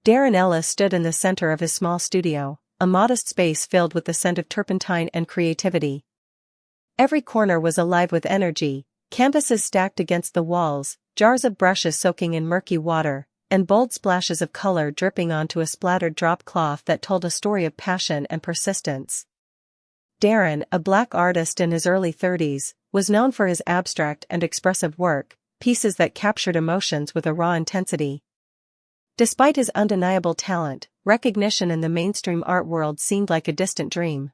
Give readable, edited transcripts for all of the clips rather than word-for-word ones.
Darren Ellis stood in the center of his small studio, a modest space filled with the scent of turpentine and creativity. Every corner was alive with energy, canvases stacked against the walls, jars of brushes soaking in murky water, and bold splashes of color dripping onto a splattered drop cloth that told a story of passion and persistence. Darren, a black artist in his early 30s, was known for his abstract and expressive work, pieces that captured emotions with a raw intensity. Despite his undeniable talent, recognition in the mainstream art world seemed like a distant dream.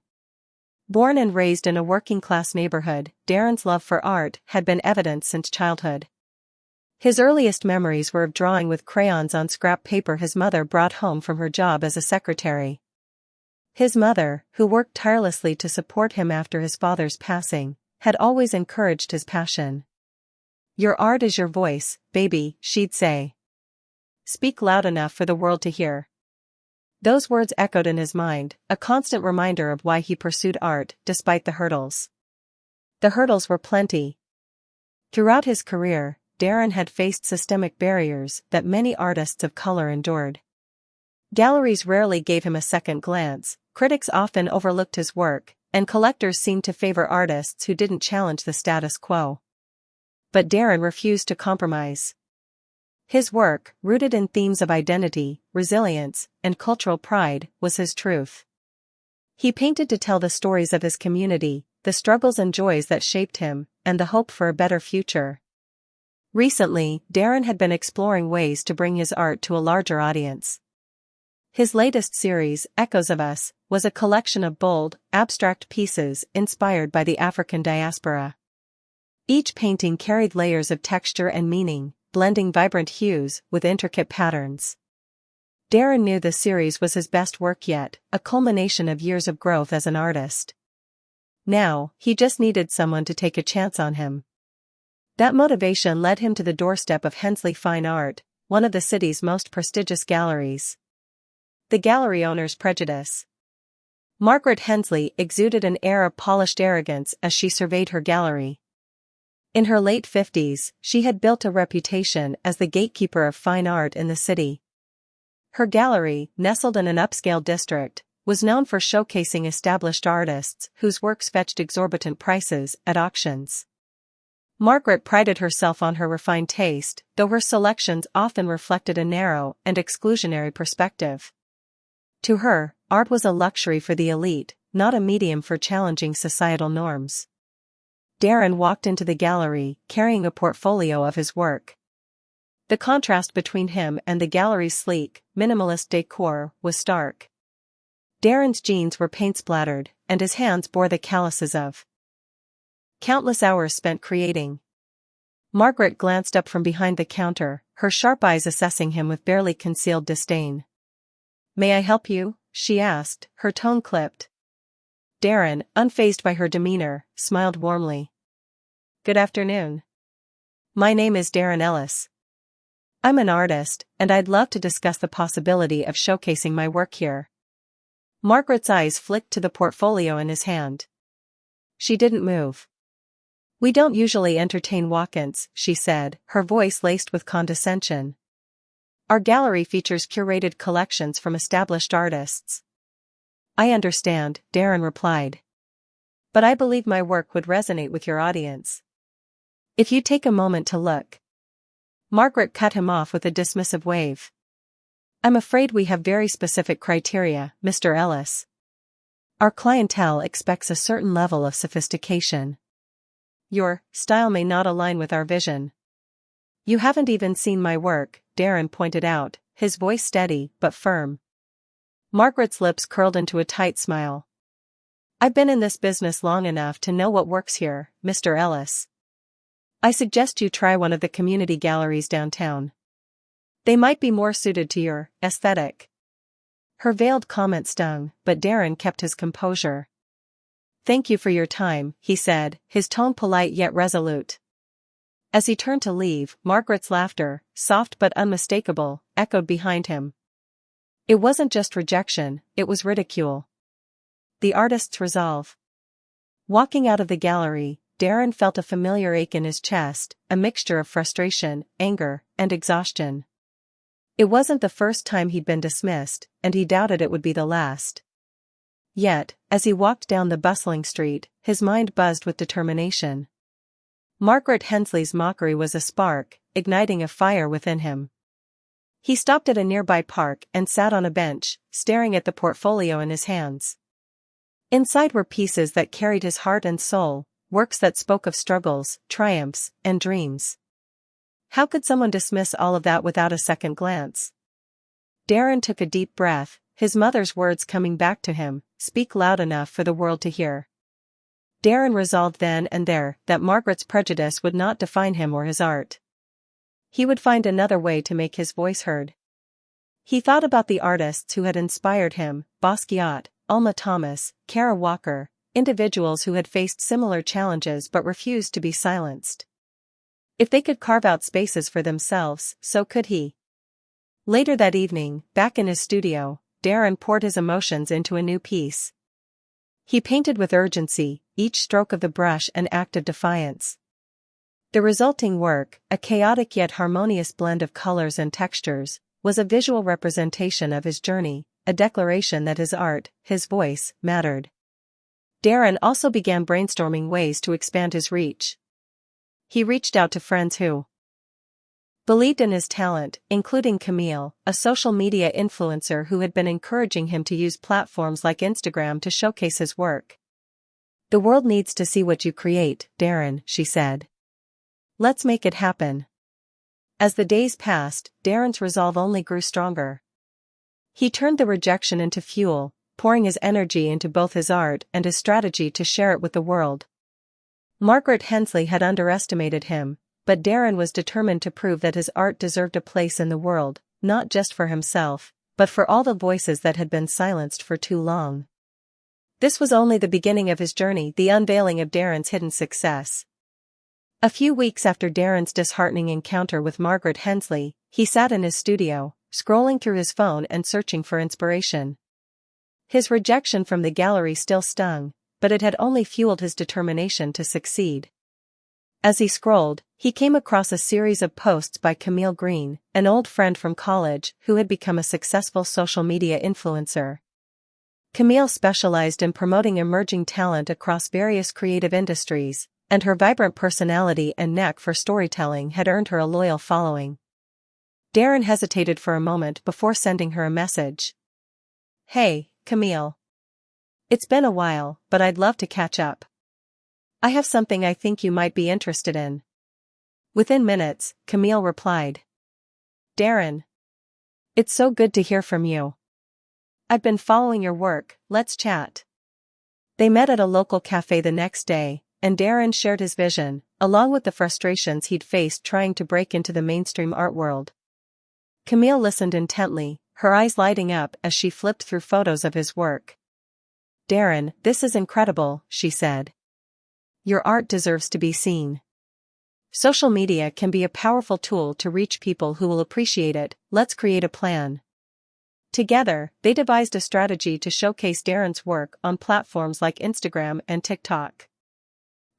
Born and raised in a working-class neighborhood, Darren's love for art had been evident since childhood. His earliest memories were of drawing with crayons on scrap paper his mother brought home from her job as a secretary. His mother, who worked tirelessly to support him after his father's passing, had always encouraged his passion. "Your art is your voice, baby," she'd say. "Speak loud enough for the world to hear." Those words echoed in his mind, a constant reminder of why he pursued art despite the hurdles. The hurdles were plenty. Throughout his career, Darren had faced systemic barriers that many artists of color endured. Galleries rarely gave him a second glance, critics often overlooked his work, and collectors seemed to favor artists who didn't challenge the status quo. But Darren refused to compromise. His work, rooted in themes of identity, resilience, and cultural pride, was his truth. He painted to tell the stories of his community, the struggles and joys that shaped him, and the hope for a better future. Recently, Darren had been exploring ways to bring his art to a larger audience. His latest series, Echoes of Us, was a collection of bold, abstract pieces inspired by the African diaspora. Each painting carried layers of texture and meaning, blending vibrant hues with intricate patterns. Darren knew the series was his best work yet, a culmination of years of growth as an artist. Now, he just needed someone to take a chance on him. That motivation led him to the doorstep of Hensley Fine Art, one of the city's most prestigious galleries. The gallery owner's prejudice. Margaret Hensley exuded an air of polished arrogance as she surveyed her gallery. In her late 50s, she had built a reputation as the gatekeeper of fine art in the city. Her gallery, nestled in an upscale district, was known for showcasing established artists whose works fetched exorbitant prices at auctions. Margaret prided herself on her refined taste, though her selections often reflected a narrow and exclusionary perspective. To her, art was a luxury for the elite, not a medium for challenging societal norms. Darren walked into the gallery, carrying a portfolio of his work. The contrast between him and the gallery's sleek, minimalist decor was stark. Darren's jeans were paint-splattered, and his hands bore the calluses of countless hours spent creating. Margaret glanced up from behind the counter, her sharp eyes assessing him with barely concealed disdain. "May I help you?" she asked, her tone clipped. Darren, unfazed by her demeanor, smiled warmly. "Good afternoon. My name is Darren Ellis. I'm an artist, and I'd love to discuss the possibility of showcasing my work here." Margaret's eyes flicked to the portfolio in his hand. She didn't move. "We don't usually entertain walk-ins," she said, her voice laced with condescension. "Our gallery features curated collections from established artists." "I understand," Darren replied. "But I believe my work would resonate with your audience. If you take a moment to look." Margaret cut him off with a dismissive wave. "I'm afraid we have very specific criteria, Mr. Ellis. Our clientele expects a certain level of sophistication. Your style may not align with our vision." "You haven't even seen my work," Darren pointed out, his voice steady but firm. Margaret's lips curled into a tight smile. "I've been in this business long enough to know what works here, Mr. Ellis. I suggest you try one of the community galleries downtown. They might be more suited to your aesthetic." Her veiled comment stung, but Darren kept his composure. "Thank you for your time," he said, his tone polite yet resolute. As he turned to leave, Margaret's laughter, soft but unmistakable, echoed behind him. It wasn't just rejection, it was ridicule. The artist's resolve. Walking out of the gallery, Darren felt a familiar ache in his chest, a mixture of frustration, anger, and exhaustion. It wasn't the first time he'd been dismissed, and he doubted it would be the last. Yet, as he walked down the bustling street, his mind buzzed with determination. Margaret Hensley's mockery was a spark, igniting a fire within him. He stopped at a nearby park and sat on a bench, staring at the portfolio in his hands. Inside were pieces that carried his heart and soul, works that spoke of struggles, triumphs, and dreams. How could someone dismiss all of that without a second glance? Darren took a deep breath, his mother's words coming back to him, "Speak loud enough for the world to hear." Darren resolved then and there that Margaret's prejudice would not define him or his art. He would find another way to make his voice heard. He thought about the artists who had inspired him, Basquiat, Alma Thomas, Kara Walker, individuals who had faced similar challenges but refused to be silenced. If they could carve out spaces for themselves, so could he. Later that evening, back in his studio, Darren poured his emotions into a new piece. He painted with urgency, each stroke of the brush an act of defiance. The resulting work, a chaotic yet harmonious blend of colors and textures, was a visual representation of his journey, a declaration that his art, his voice, mattered. Darren also began brainstorming ways to expand his reach. He reached out to friends who believed in his talent, including Camille, a social media influencer who had been encouraging him to use platforms like Instagram to showcase his work. "The world needs to see what you create, Darren," she said. "Let's make it happen." As the days passed, Darren's resolve only grew stronger. He turned the rejection into fuel, pouring his energy into both his art and his strategy to share it with the world. Margaret Hensley had underestimated him, but Darren was determined to prove that his art deserved a place in the world, not just for himself, but for all the voices that had been silenced for too long. This was only the beginning of his journey, the unveiling of Darren's hidden success. A few weeks after Darren's disheartening encounter with Margaret Hensley, he sat in his studio, scrolling through his phone and searching for inspiration. His rejection from the gallery still stung, but it had only fueled his determination to succeed. As he scrolled, he came across a series of posts by Camille Green, an old friend from college who had become a successful social media influencer. Camille specialized in promoting emerging talent across various creative industries, and her vibrant personality and knack for storytelling had earned her a loyal following. Darren hesitated for a moment before sending her a message. "Hey, Camille. It's been a while, but I'd love to catch up. I have something I think you might be interested in." Within minutes, Camille replied. "Darren. It's so good to hear from you. I've been following your work, let's chat." They met at a local cafe the next day, and Darren shared his vision, along with the frustrations he'd faced trying to break into the mainstream art world. Camille listened intently, her eyes lighting up as she flipped through photos of his work. "Darren, this is incredible," she said. "Your art deserves to be seen. Social media can be a powerful tool to reach people who will appreciate it. Let's create a plan." Together, they devised a strategy to showcase Darren's work on platforms like Instagram and TikTok.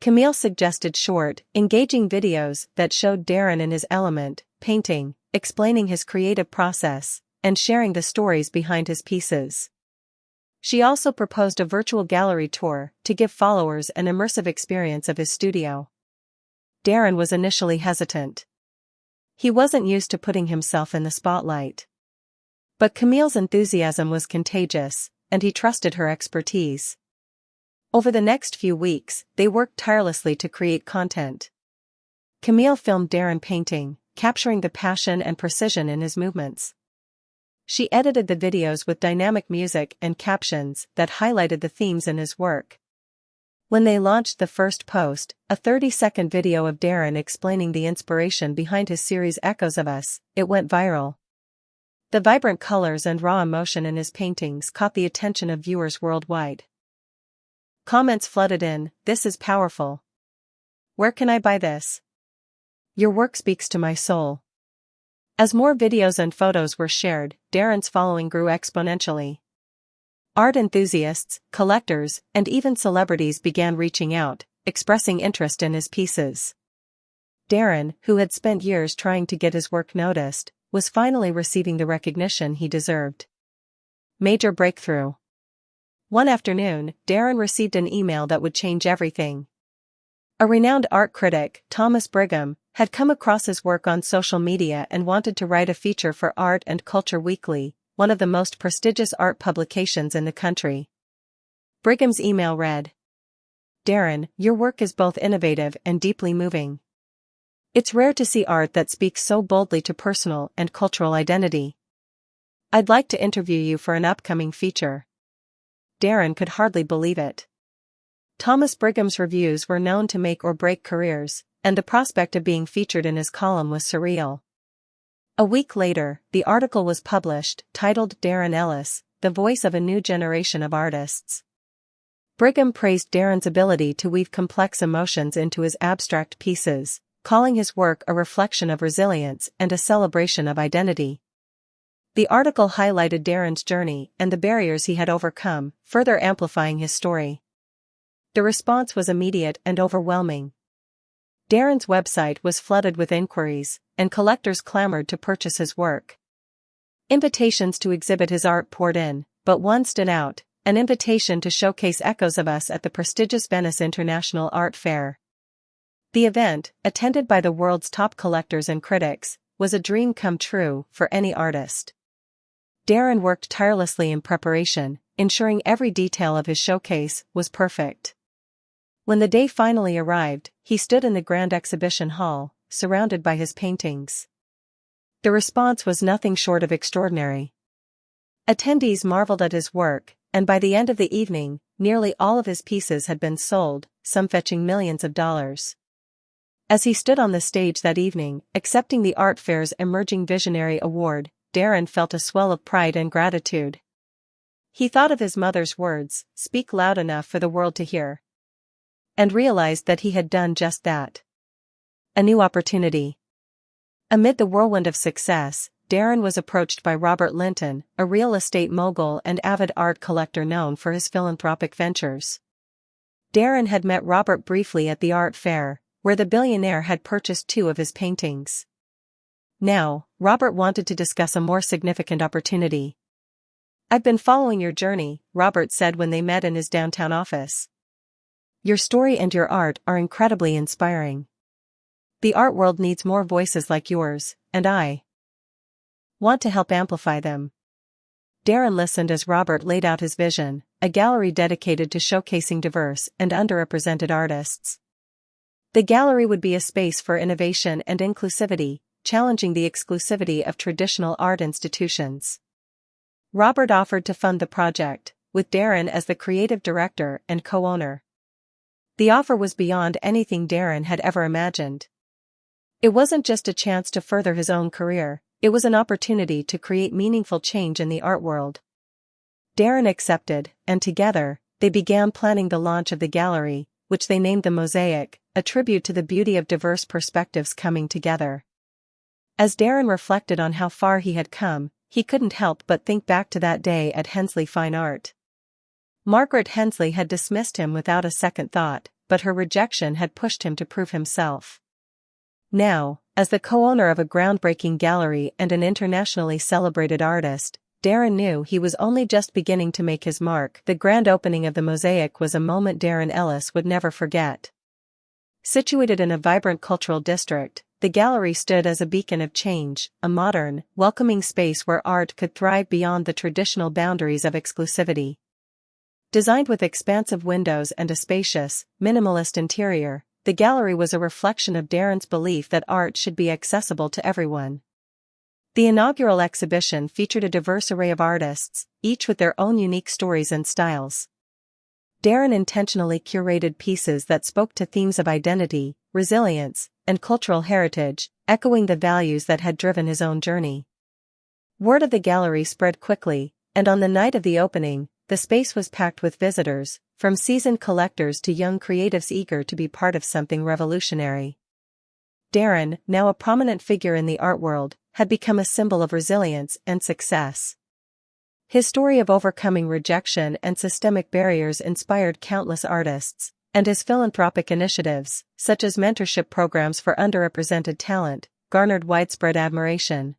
Camille suggested short, engaging videos that showed Darren in his element, painting, explaining his creative process, and sharing the stories behind his pieces. She also proposed a virtual gallery tour to give followers an immersive experience of his studio. Darren was initially hesitant. He wasn't used to putting himself in the spotlight. But Camille's enthusiasm was contagious, and he trusted her expertise. Over the next few weeks, they worked tirelessly to create content. Camille filmed Darren painting, capturing the passion and precision in his movements. She edited the videos with dynamic music and captions that highlighted the themes in his work. When they launched the first post, a 30-second video of Darren explaining the inspiration behind his series Echoes of Us, it went viral. The vibrant colors and raw emotion in his paintings caught the attention of viewers worldwide. Comments flooded in, "This is powerful. Where can I buy this? Your work speaks to my soul." As more videos and photos were shared, Darren's following grew exponentially. Art enthusiasts, collectors, and even celebrities began reaching out, expressing interest in his pieces. Darren, who had spent years trying to get his work noticed, was finally receiving the recognition he deserved. Major breakthrough. One afternoon, Darren received an email that would change everything. A renowned art critic, Thomas Brigham, had come across his work on social media and wanted to write a feature for Art and Culture Weekly, one of the most prestigious art publications in the country. Brigham's email read, "Darren, your work is both innovative and deeply moving. It's rare to see art that speaks so boldly to personal and cultural identity. I'd like to interview you for an upcoming feature." Darren could hardly believe it. Thomas Brigham's reviews were known to make or break careers, and the prospect of being featured in his column was surreal. A week later, the article was published, titled Darren Ellis, the voice of a new generation of artists. Brigham praised Darren's ability to weave complex emotions into his abstract pieces, calling his work a reflection of resilience and a celebration of identity. The article highlighted Darren's journey and the barriers he had overcome, further amplifying his story. The response was immediate and overwhelming. Darren's website was flooded with inquiries, and collectors clamored to purchase his work. Invitations to exhibit his art poured in, but one stood out: an invitation to showcase Echoes of Us at the prestigious Venice International Art Fair. The event, attended by the world's top collectors and critics, was a dream come true for any artist. Darren worked tirelessly in preparation, ensuring every detail of his showcase was perfect. When the day finally arrived, he stood in the grand exhibition hall, surrounded by his paintings. The response was nothing short of extraordinary. Attendees marveled at his work, and by the end of the evening, nearly all of his pieces had been sold, some fetching millions of dollars. As he stood on the stage that evening, accepting the art fair's Emerging Visionary Award, Darren felt a swell of pride and gratitude. He thought of his mother's words, "Speak loud enough for the world to hear," and realized that he had done just that. A new opportunity. Amid the whirlwind of success, Darren was approached by Robert Linton, a real estate mogul and avid art collector known for his philanthropic ventures. Darren had met Robert briefly at the art fair, where the billionaire had purchased 2 of his paintings. Now, Robert wanted to discuss a more significant opportunity. "I've been following your journey," Robert said when they met in his downtown office. "Your story and your art are incredibly inspiring. The art world needs more voices like yours, and I want to help amplify them." Darren listened as Robert laid out his vision, a gallery dedicated to showcasing diverse and underrepresented artists. The gallery would be a space for innovation and inclusivity, challenging the exclusivity of traditional art institutions. Robert offered to fund the project, with Darren as the creative director and co-owner. The offer was beyond anything Darren had ever imagined. It wasn't just a chance to further his own career, it was an opportunity to create meaningful change in the art world. Darren accepted, and together, they began planning the launch of the gallery, which they named the Mosaic, a tribute to the beauty of diverse perspectives coming together. As Darren reflected on how far he had come, he couldn't help but think back to that day at Hensley Fine Art. Margaret Hensley had dismissed him without a second thought, but her rejection had pushed him to prove himself. Now, as the co-owner of a groundbreaking gallery and an internationally celebrated artist, Darren knew he was only just beginning to make his mark. The grand opening of the Mosaic was a moment Darren Ellis would never forget. Situated in a vibrant cultural district, the gallery stood as a beacon of change, a modern, welcoming space where art could thrive beyond the traditional boundaries of exclusivity. Designed with expansive windows and a spacious, minimalist interior, the gallery was a reflection of Darren's belief that art should be accessible to everyone. The inaugural exhibition featured a diverse array of artists, each with their own unique stories and styles. Darren intentionally curated pieces that spoke to themes of identity, resilience, and cultural heritage, echoing the values that had driven his own journey. Word of the gallery spread quickly, and on the night of the opening, the space was packed with visitors, from seasoned collectors to young creatives eager to be part of something revolutionary. Darren, now a prominent figure in the art world, had become a symbol of resilience and success. His story of overcoming rejection and systemic barriers inspired countless artists, and his philanthropic initiatives, such as mentorship programs for underrepresented talent, garnered widespread admiration.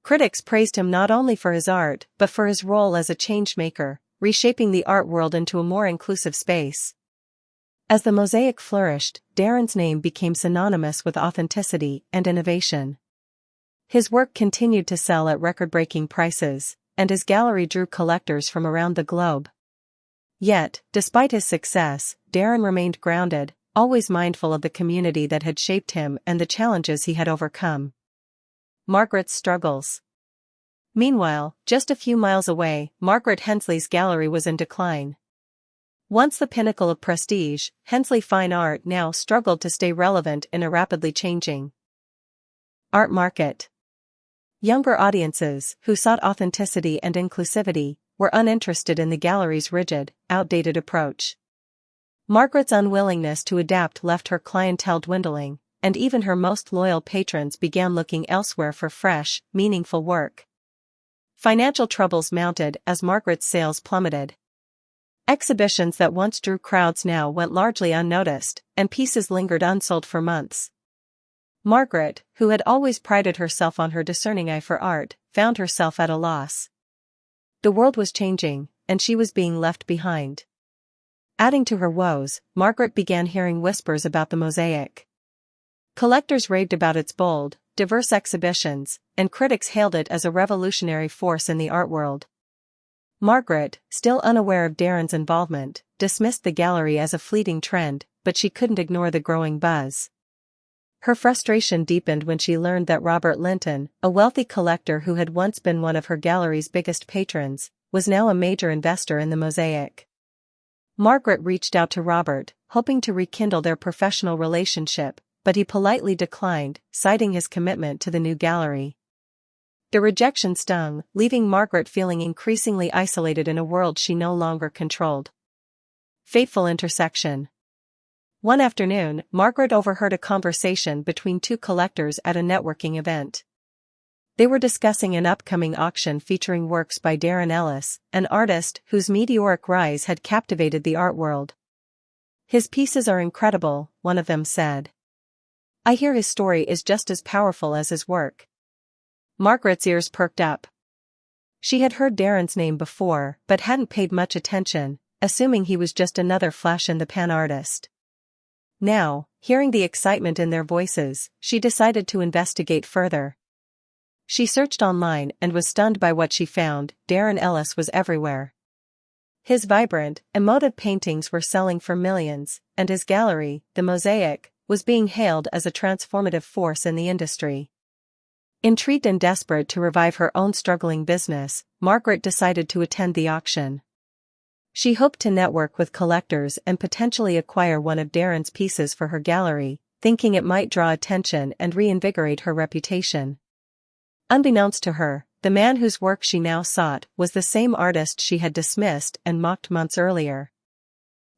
Critics praised him not only for his art but for his role as a changemaker, reshaping the art world into a more inclusive space. As the mosaic flourished, Darren's name became synonymous with authenticity and innovation. His work continued to sell at record-breaking prices, and his gallery drew collectors from around the globe. Yet, despite his success, Darren remained grounded, always mindful of the community that had shaped him and the challenges he had overcome. Margaret's struggles. Meanwhile, just a few miles away, Margaret Hensley's gallery was in decline. Once the pinnacle of prestige, Hensley Fine Art now struggled to stay relevant in a rapidly changing art market. Younger audiences, who sought authenticity and inclusivity, were uninterested in the gallery's rigid, outdated approach. Margaret's unwillingness to adapt left her clientele dwindling, and even her most loyal patrons began looking elsewhere for fresh, meaningful work. Financial troubles mounted as Margaret's sales plummeted. Exhibitions that once drew crowds now went largely unnoticed, and pieces lingered unsold for months. Margaret, who had always prided herself on her discerning eye for art, found herself at a loss. The world was changing, and she was being left behind. Adding to her woes, Margaret began hearing whispers about the mosaic. Collectors raved about its bold, diverse exhibitions, and critics hailed it as a revolutionary force in the art world. Margaret, still unaware of Darren's involvement, dismissed the gallery as a fleeting trend, but she couldn't ignore the growing buzz. Her frustration deepened when she learned that Robert Linton, a wealthy collector who had once been one of her gallery's biggest patrons, was now a major investor in the mosaic. Margaret reached out to Robert, hoping to rekindle their professional relationship, but he politely declined, citing his commitment to the new gallery. The rejection stung, leaving Margaret feeling increasingly isolated in a world she no longer controlled. Fateful intersection. One afternoon, Margaret overheard a conversation between two collectors at a networking event. They were discussing an upcoming auction featuring works by Darren Ellis, an artist whose meteoric rise had captivated the art world. "His pieces are incredible," one of them said. "I hear his story is just as powerful as his work." Margaret's ears perked up. She had heard Darren's name before but hadn't paid much attention, assuming he was just another flash-in-the-pan artist. Now, hearing the excitement in their voices, she decided to investigate further. She searched online and was stunned by what she found. Darren Ellis was everywhere. His vibrant, emotive paintings were selling for millions, and his gallery, the Mosaic, was being hailed as a transformative force in the industry. Intrigued and desperate to revive her own struggling business, Margaret decided to attend the auction. She hoped to network with collectors and potentially acquire one of Darren's pieces for her gallery, thinking it might draw attention and reinvigorate her reputation. Unbeknownst to her, the man whose work she now sought was the same artist she had dismissed and mocked months earlier.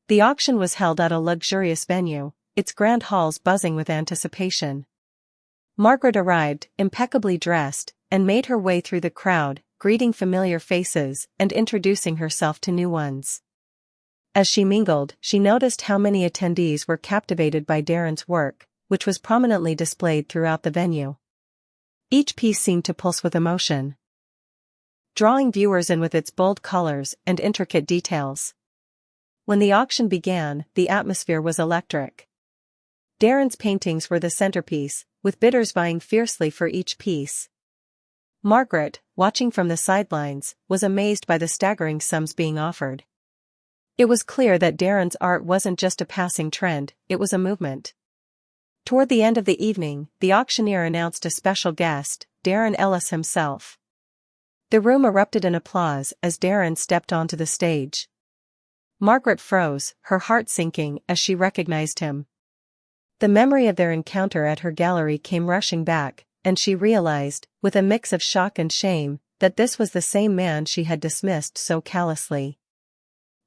The auction was held at a luxurious venue, its grand halls buzzing with anticipation. Margaret arrived, impeccably dressed, and made her way through the crowd, greeting familiar faces and introducing herself to new ones. As she mingled, she noticed how many attendees were captivated by Darren's work, which was prominently displayed throughout the venue. Each piece seemed to pulse with emotion, drawing viewers in with its bold colors and intricate details. When the auction began, the atmosphere was electric. Darren's paintings were the centerpiece, with bidders vying fiercely for each piece. Margaret, watching from the sidelines, was amazed by the staggering sums being offered. It was clear that Darren's art wasn't just a passing trend, it was a movement. Toward the end of the evening, the auctioneer announced a special guest, Darren Ellis himself. The room erupted in applause as Darren stepped onto the stage. Margaret froze, her heart sinking as she recognized him. The memory of their encounter at her gallery came rushing back, and she realized, with a mix of shock and shame, that this was the same man she had dismissed so callously.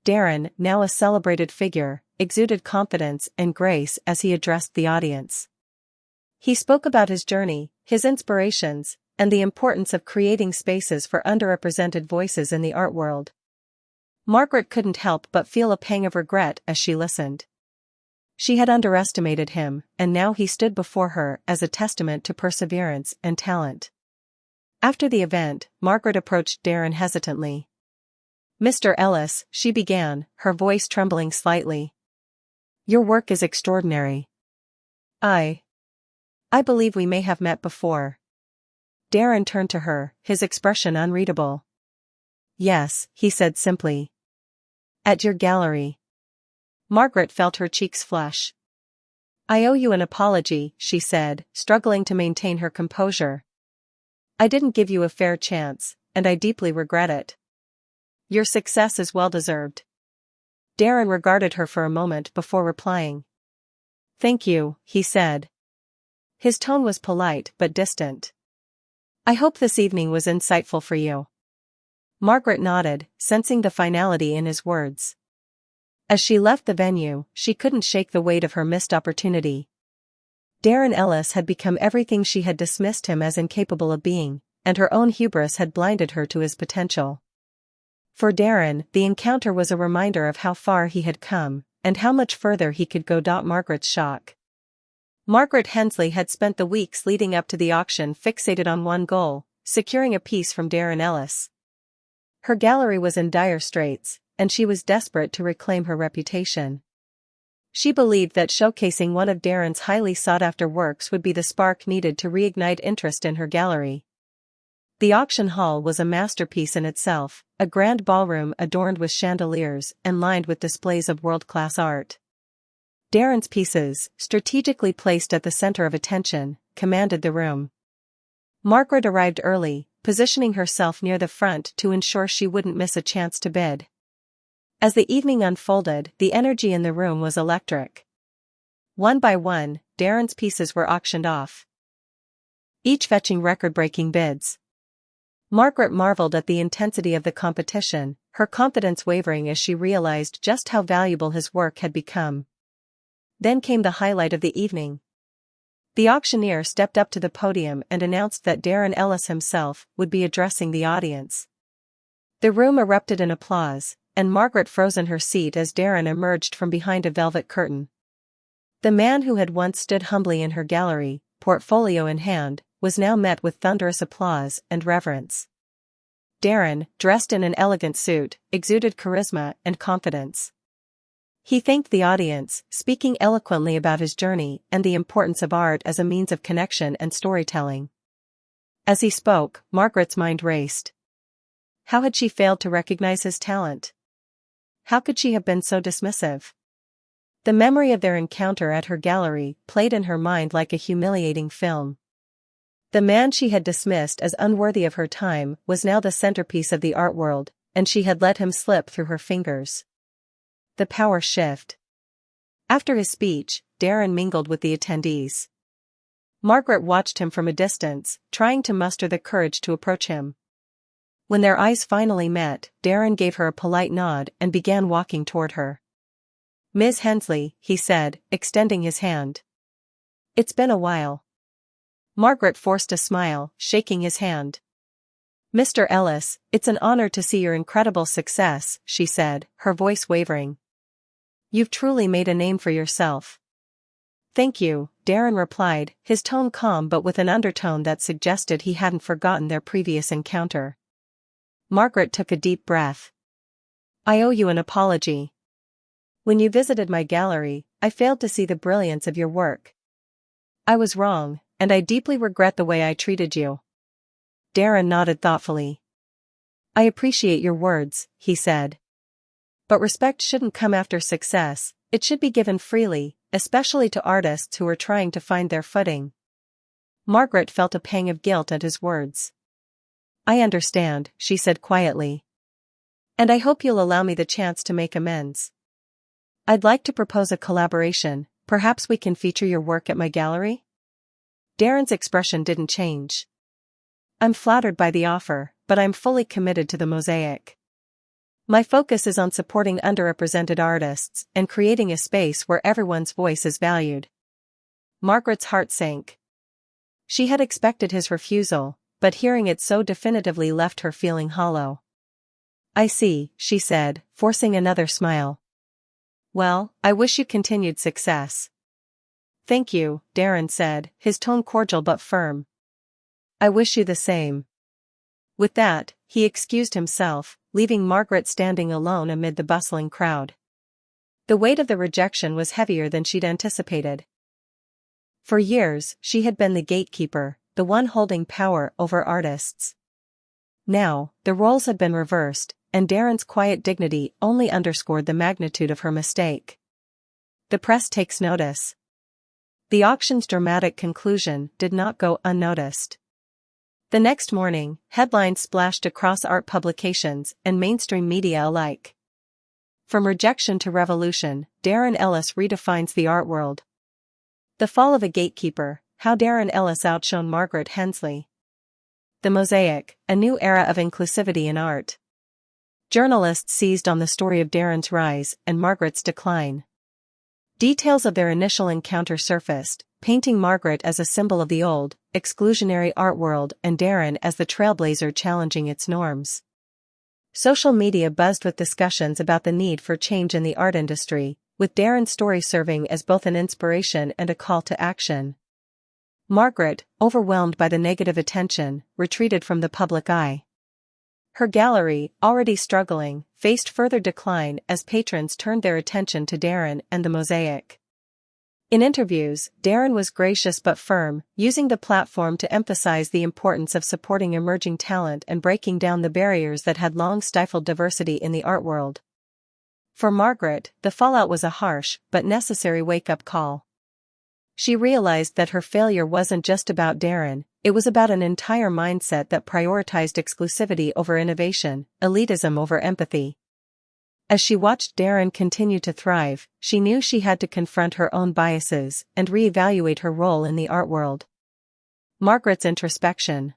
Darren, now a celebrated figure, exuded confidence and grace as he addressed the audience. He spoke about his journey, his inspirations, and the importance of creating spaces for underrepresented voices in the art world. Margaret couldn't help but feel a pang of regret as she listened. She had underestimated him, and now he stood before her as a testament to perseverance and talent. After the event, Margaret approached Darren hesitantly. "Mr. Ellis," she began, her voice trembling slightly. "Your work is extraordinary. I believe we may have met before." Darren turned to her, his expression unreadable. "Yes," he said simply. "At your gallery." Margaret felt her cheeks flush. "I owe you an apology," she said, struggling to maintain her composure. "I didn't give you a fair chance, and I deeply regret it. Your success is well-deserved." Darren regarded her for a moment before replying. "Thank you," he said. His tone was polite but distant. "I hope this evening was insightful for you." Margaret nodded, sensing the finality in his words. As she left the venue, she couldn't shake the weight of her missed opportunity. Darren Ellis had become everything she had dismissed him as incapable of being, and her own hubris had blinded her to his potential. For Darren, the encounter was a reminder of how far he had come, and how much further he could go. Margaret's shock. Margaret Hensley had spent the weeks leading up to the auction fixated on one goal, securing a piece from Darren Ellis. Her gallery was in dire straits, and she was desperate to reclaim her reputation. She believed that showcasing one of Darren's highly sought-after works would be the spark needed to reignite interest in her gallery. The auction hall was a masterpiece in itself, a grand ballroom adorned with chandeliers and lined with displays of world-class art. Darren's pieces, strategically placed at the center of attention, commanded the room. Margaret arrived early, positioning herself near the front to ensure she wouldn't miss a chance to bid. As the evening unfolded, the energy in the room was electric. One by one, Darren's pieces were auctioned off, each fetching record-breaking bids. Margaret marveled at the intensity of the competition, her confidence wavering as she realized just how valuable his work had become. Then came the highlight of the evening. The auctioneer stepped up to the podium and announced that Darren Ellis himself would be addressing the audience. The room erupted in applause, and Margaret froze in her seat as Darren emerged from behind a velvet curtain. The man who had once stood humbly in her gallery, portfolio in hand, was now met with thunderous applause and reverence. Darren, dressed in an elegant suit, exuded charisma and confidence. He thanked the audience, speaking eloquently about his journey and the importance of art as a means of connection and storytelling. As he spoke, Margaret's mind raced. How had she failed to recognize his talent? How could she have been so dismissive? The memory of their encounter at her gallery played in her mind like a humiliating film. The man she had dismissed as unworthy of her time was now the centerpiece of the art world, and she had let him slip through her fingers. The power shift. After his speech, Darren mingled with the attendees. Margaret watched him from a distance, trying to muster the courage to approach him. When their eyes finally met, Darren gave her a polite nod and began walking toward her. "Ms. Hensley," he said, extending his hand. "It's been a while." Margaret forced a smile, shaking his hand. "Mr. Ellis, it's an honor to see your incredible success," she said, her voice wavering. "You've truly made a name for yourself." "Thank you," Darren replied, his tone calm but with an undertone that suggested he hadn't forgotten their previous encounter. Margaret took a deep breath. "I owe you an apology. When you visited my gallery, I failed to see the brilliance of your work. I was wrong, and I deeply regret the way I treated you." Darren nodded thoughtfully. "I appreciate your words," he said. "But respect shouldn't come after success, it should be given freely, especially to artists who are trying to find their footing." Margaret felt a pang of guilt at his words. "I understand," she said quietly. "And I hope you'll allow me the chance to make amends. I'd like to propose a collaboration, perhaps we can feature your work at my gallery?" Darren's expression didn't change. "I'm flattered by the offer, but I'm fully committed to the mosaic. My focus is on supporting underrepresented artists and creating a space where everyone's voice is valued." Margaret's heart sank. She had expected his refusal, but hearing it so definitively left her feeling hollow. "I see," she said, forcing another smile. "Well, I wish you continued success." "Thank you," Darren said, his tone cordial but firm. "I wish you the same." With that, he excused himself, leaving Margaret standing alone amid the bustling crowd. The weight of the rejection was heavier than she'd anticipated. For years, she had been the gatekeeper, the one holding power over artists. Now, the roles had been reversed, and Darren's quiet dignity only underscored the magnitude of her mistake. The press takes notice. The auction's dramatic conclusion did not go unnoticed. The next morning, headlines splashed across art publications and mainstream media alike. From rejection to revolution, Darren Ellis redefines the art world. The fall of a gatekeeper, how Darren Ellis outshone Margaret Hensley. The Mosaic, a new era of inclusivity in art. Journalists seized on the story of Darren's rise and Margaret's decline. Details of their initial encounter surfaced, painting Margaret as a symbol of the old, exclusionary art world and Darren as the trailblazer challenging its norms. Social media buzzed with discussions about the need for change in the art industry, with Darren's story serving as both an inspiration and a call to action. Margaret, overwhelmed by the negative attention, retreated from the public eye. Her gallery, already struggling, faced further decline as patrons turned their attention to Darren and the Mosaic. In interviews, Darren was gracious but firm, using the platform to emphasize the importance of supporting emerging talent and breaking down the barriers that had long stifled diversity in the art world. For Margaret, the fallout was a harsh but necessary wake-up call. She realized that her failure wasn't just about Darren, it was about an entire mindset that prioritized exclusivity over innovation, elitism over empathy. As she watched Darren continue to thrive, she knew she had to confront her own biases and reevaluate her role in the art world. Margaret's introspection.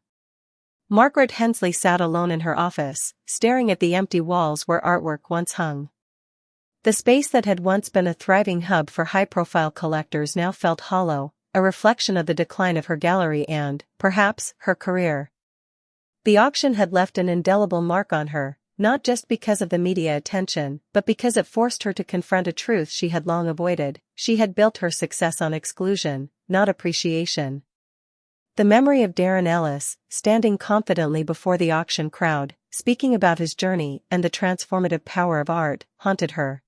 Margaret Hensley sat alone in her office, staring at the empty walls where artwork once hung. The space that had once been a thriving hub for high-profile collectors now felt hollow, a reflection of the decline of her gallery and, perhaps, her career. The auction had left an indelible mark on her, not just because of the media attention, but because it forced her to confront a truth she had long avoided. She had built her success on exclusion, not appreciation. The memory of Darren Ellis, standing confidently before the auction crowd, speaking about his journey and the transformative power of art, haunted her.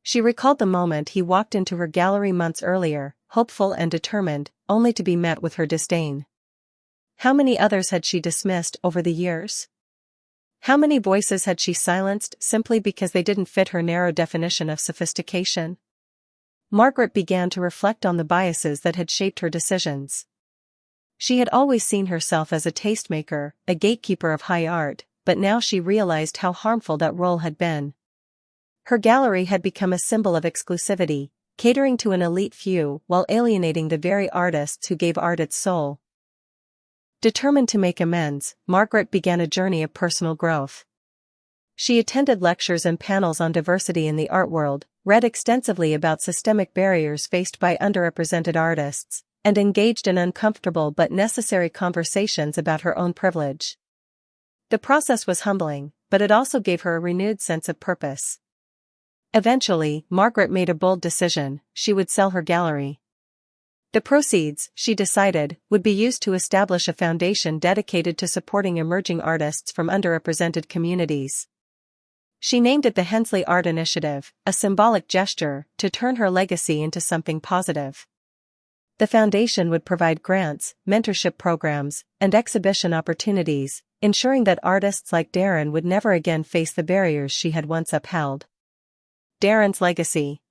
She recalled the moment he walked into her gallery months earlier, hopeful and determined, only to be met with her disdain. How many others had she dismissed over the years? How many voices had she silenced simply because they didn't fit her narrow definition of sophistication? Margaret began to reflect on the biases that had shaped her decisions. She had always seen herself as a tastemaker, a gatekeeper of high art, but now she realized how harmful that role had been. Her gallery had become a symbol of exclusivity, catering to an elite few while alienating the very artists who gave art its soul. Determined to make amends, Margaret began a journey of personal growth. She attended lectures and panels on diversity in the art world, read extensively about systemic barriers faced by underrepresented artists, and engaged in uncomfortable but necessary conversations about her own privilege. The process was humbling, but it also gave her a renewed sense of purpose. Eventually, Margaret made a bold decision: she would sell her gallery. The proceeds, she decided, would be used to establish a foundation dedicated to supporting emerging artists from underrepresented communities. She named it the Hensley Art Initiative, a symbolic gesture to turn her legacy into something positive. The foundation would provide grants, mentorship programs, and exhibition opportunities, ensuring that artists like Darren would never again face the barriers she had once upheld. Darren's legacy.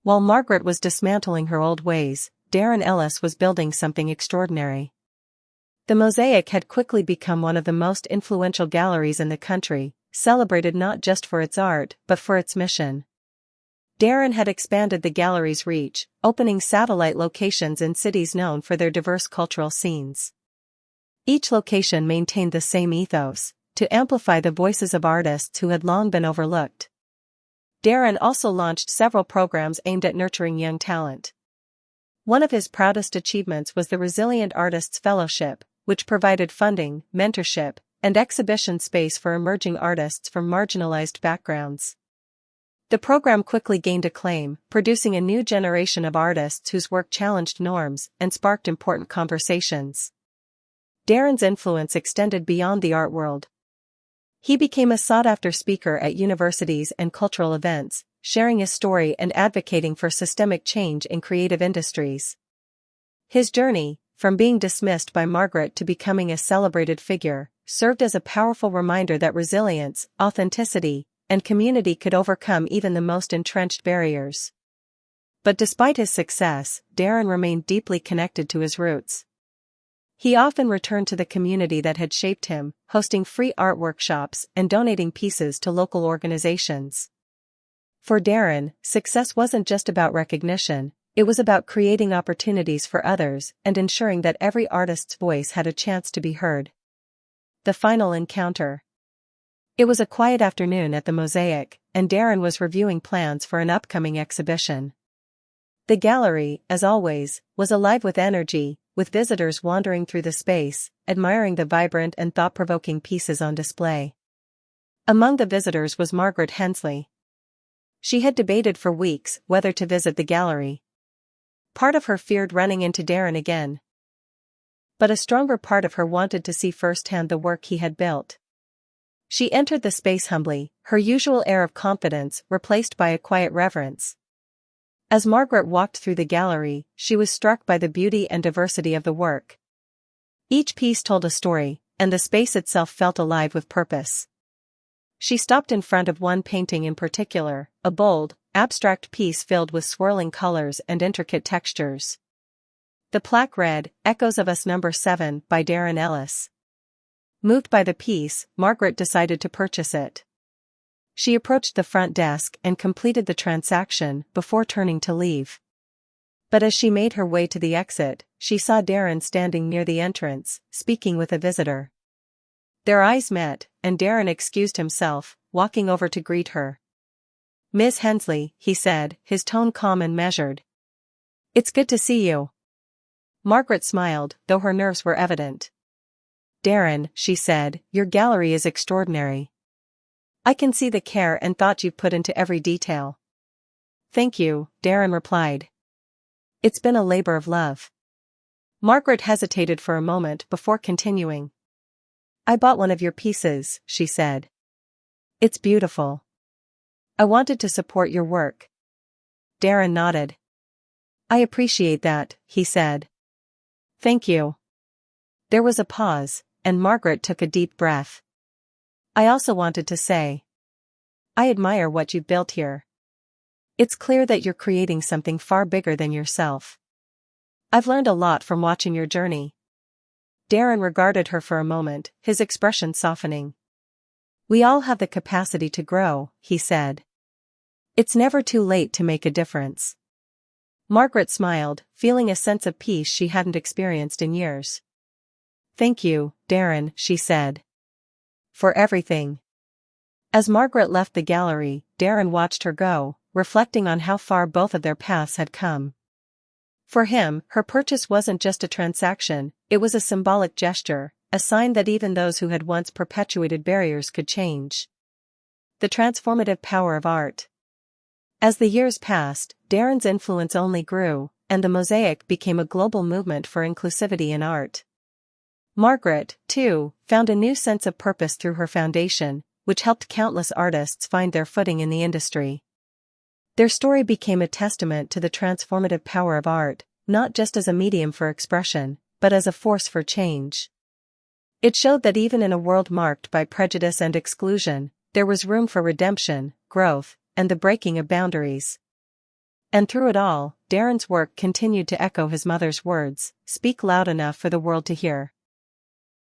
While Margaret was dismantling her old ways, Darren Ellis was building something extraordinary. The Mosaic had quickly become one of the most influential galleries in the country, celebrated not just for its art, but for its mission. Darren had expanded the gallery's reach, opening satellite locations in cities known for their diverse cultural scenes. Each location maintained the same ethos, to amplify the voices of artists who had long been overlooked. Darren also launched several programs aimed at nurturing young talent. One of his proudest achievements was the Resilient Artists Fellowship, which provided funding, mentorship, and exhibition space for emerging artists from marginalized backgrounds. The program quickly gained acclaim, producing a new generation of artists whose work challenged norms and sparked important conversations. Darren's influence extended beyond the art world. He became a sought-after speaker at universities and cultural events, sharing his story and advocating for systemic change in creative industries. His journey, from being dismissed by Margaret to becoming a celebrated figure, served as a powerful reminder that resilience, authenticity, and community could overcome even the most entrenched barriers. But despite his success, Darren remained deeply connected to his roots. He often returned to the community that had shaped him, hosting free art workshops and donating pieces to local organizations. For Darren, success wasn't just about recognition, it was about creating opportunities for others and ensuring that every artist's voice had a chance to be heard. The final encounter. It was a quiet afternoon at the Mosaic, and Darren was reviewing plans for an upcoming exhibition. The gallery, as always, was alive with energy, with visitors wandering through the space, admiring the vibrant and thought-provoking pieces on display. Among the visitors was Margaret Hensley. She had debated for weeks whether to visit the gallery. Part of her feared running into Darren again. But a stronger part of her wanted to see firsthand the work he had built. She entered the space humbly, her usual air of confidence replaced by a quiet reverence. As Margaret walked through the gallery, she was struck by the beauty and diversity of the work. Each piece told a story, and the space itself felt alive with purpose. She stopped in front of one painting in particular, a bold, abstract piece filled with swirling colors and intricate textures. The plaque read, "Echoes of Us No. 7 by Darren Ellis." Moved by the piece, Margaret decided to purchase it. She approached the front desk and completed the transaction before turning to leave. But as she made her way to the exit, she saw Darren standing near the entrance, speaking with a visitor. Their eyes met, and Darren excused himself, walking over to greet her. "Miss Hensley," he said, his tone calm and measured. "It's good to see you." Margaret smiled, though her nerves were evident. "Darren," she said, "your gallery is extraordinary. I can see the care and thought you've put into every detail." "Thank you," Darren replied. "It's been a labor of love." Margaret hesitated for a moment before continuing. "I bought one of your pieces," she said. "It's beautiful. I wanted to support your work." Darren nodded. "I appreciate that," he said. "Thank you." There was a pause, and Margaret took a deep breath. "I also wanted to say, I admire what you've built here. It's clear that you're creating something far bigger than yourself. I've learned a lot from watching your journey." Darren regarded her for a moment, his expression softening. "We all have the capacity to grow," he said. "It's never too late to make a difference." Margaret smiled, feeling a sense of peace she hadn't experienced in years. "Thank you, Darren," she said. "For everything." As Margaret left the gallery, Darren watched her go, reflecting on how far both of their paths had come. For him, her purchase wasn't just a transaction, it was a symbolic gesture, a sign that even those who had once perpetuated barriers could change. The transformative power of art. As the years passed, Darren's influence only grew, and the Mosaic became a global movement for inclusivity in art. Margaret, too, found a new sense of purpose through her foundation, which helped countless artists find their footing in the industry. Their story became a testament to the transformative power of art, not just as a medium for expression, but as a force for change. It showed that even in a world marked by prejudice and exclusion, there was room for redemption, growth, and the breaking of boundaries. And through it all, Darren's work continued to echo his mother's words, "Speak loud enough for the world to hear."